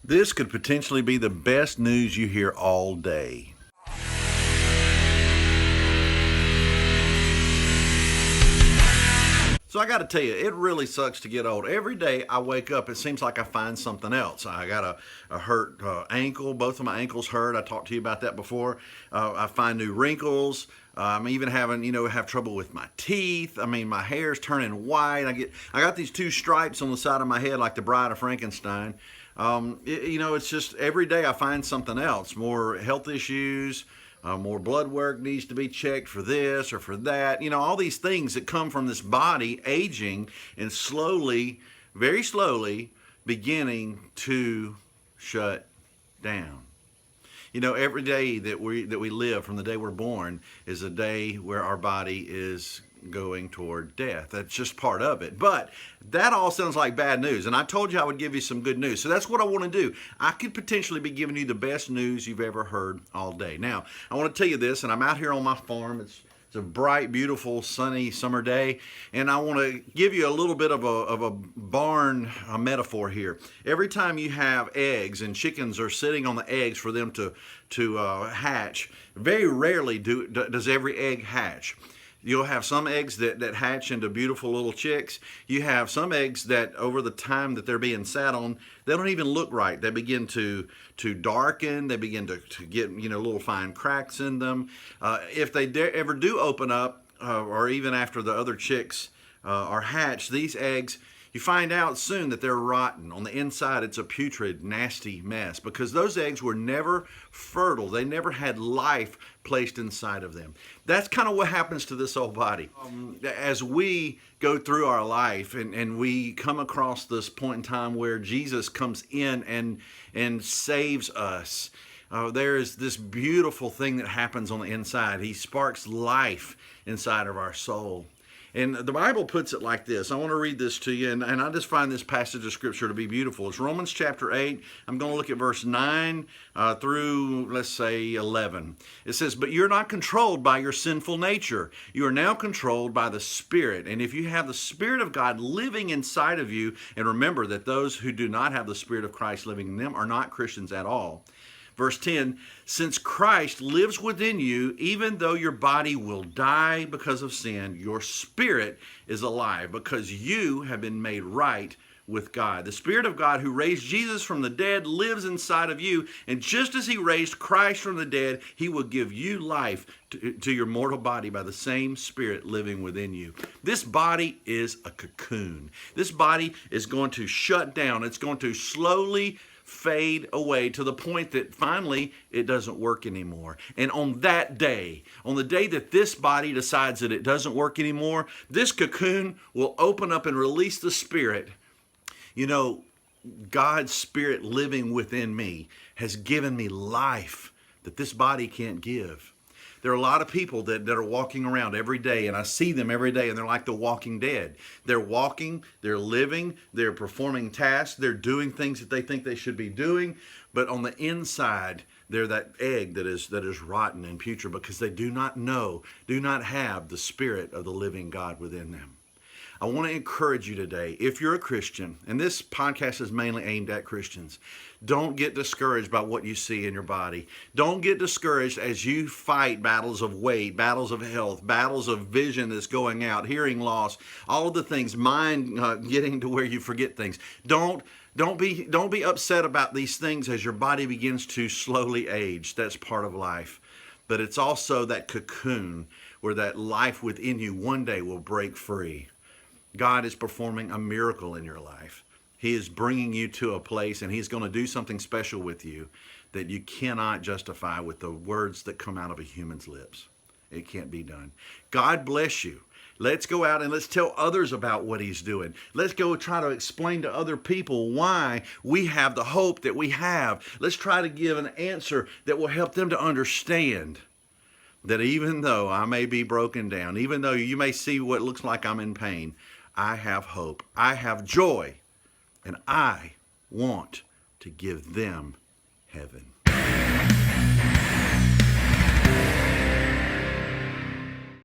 This could potentially be the best news you hear all day. So I got to tell you, it really sucks to get old. Every day I wake up, it seems like I find something else. I got a hurt ankle. Both of my ankles hurt. I talked to you about that before. I find new wrinkles. I'm even having, have trouble with my teeth. I mean, my hair's turning white. I got these two stripes on the side of my head like the Bride of Frankenstein. It's just every day I find something else. More health issues. More blood work needs to be checked for this or for that. All these things that come from this body aging and slowly, very slowly, beginning to shut down. Every day that we live from the day we're born is a day where our body is going toward death. That's just part of it. But that all sounds like bad news. And I told you I would give you some good news. So that's what I want to do. I could potentially be giving you the best news you've ever heard all day. Now, I want to tell you this, and I'm out here on my farm. It's a bright, beautiful, sunny summer day, and I want to give you a little bit of a barn metaphor here. Every time you have eggs and chickens are sitting on the eggs for them to hatch, very rarely does every egg hatch. You'll have some eggs that hatch into beautiful little chicks. You have some eggs that over the time that they're being sat on, they don't even look right. They begin to darken. They begin to get little fine cracks in them. If they ever do open up, or even after the other chicks are hatched, these eggs, you find out soon that they're rotten. On the inside, it's a putrid, nasty mess because those eggs were never fertile. They never had life placed inside of them. That's kind of what happens to this old body. As we go through our life and we come across this point in time where Jesus comes in and saves us, there is this beautiful thing that happens on the inside. He sparks life inside of our soul. And the Bible puts it like this. I want to read this to you, and I just find this passage of Scripture to be beautiful. It's Romans chapter 8. I'm going to look at verse 9 through, let's say, 11. It says, "But you're not controlled by your sinful nature. You are now controlled by the Spirit. And if you have the Spirit of God living inside of you," and remember that those who do not have the Spirit of Christ living in them are not Christians at all. Verse 10, "Since Christ lives within you, even though your body will die because of sin, your spirit is alive because you have been made right with God. The Spirit of God who raised Jesus from the dead lives inside of you, and just as He raised Christ from the dead, He will give you life to your mortal body by the same Spirit living within you." This body is a cocoon. This body is going to shut down. It's going to slowly fade away to the point that finally it doesn't work anymore. And on that day, on the day that this body decides that it doesn't work anymore, this cocoon will open up and release the Spirit. God's Spirit living within me has given me life that this body can't give. There are a lot of people that are walking around every day, and I see them every day, and they're like the walking dead. They're walking, they're living, they're performing tasks, they're doing things that they think they should be doing, but on the inside, they're that egg that is rotten and putrid because they do not have the Spirit of the living God within them. I want to encourage you today, if you're a Christian, and this podcast is mainly aimed at Christians, don't get discouraged by what you see in your body. Don't get discouraged as you fight battles of weight, battles of health, battles of vision that's going out, hearing loss, all of the things, mind getting to where you forget things. Don't be upset about these things as your body begins to slowly age. That's part of life. But it's also that cocoon where that life within you one day will break free. God is performing a miracle in your life. He is bringing you to a place, and He's going to do something special with you that you cannot justify with the words that come out of a human's lips. It can't be done. God bless you. Let's go out and let's tell others about what He's doing. Let's go try to explain to other people why we have the hope that we have. Let's try to give an answer that will help them to understand that even though I may be broken down, even though you may see what looks like I'm in pain, I have hope, I have joy, and I want to give them heaven.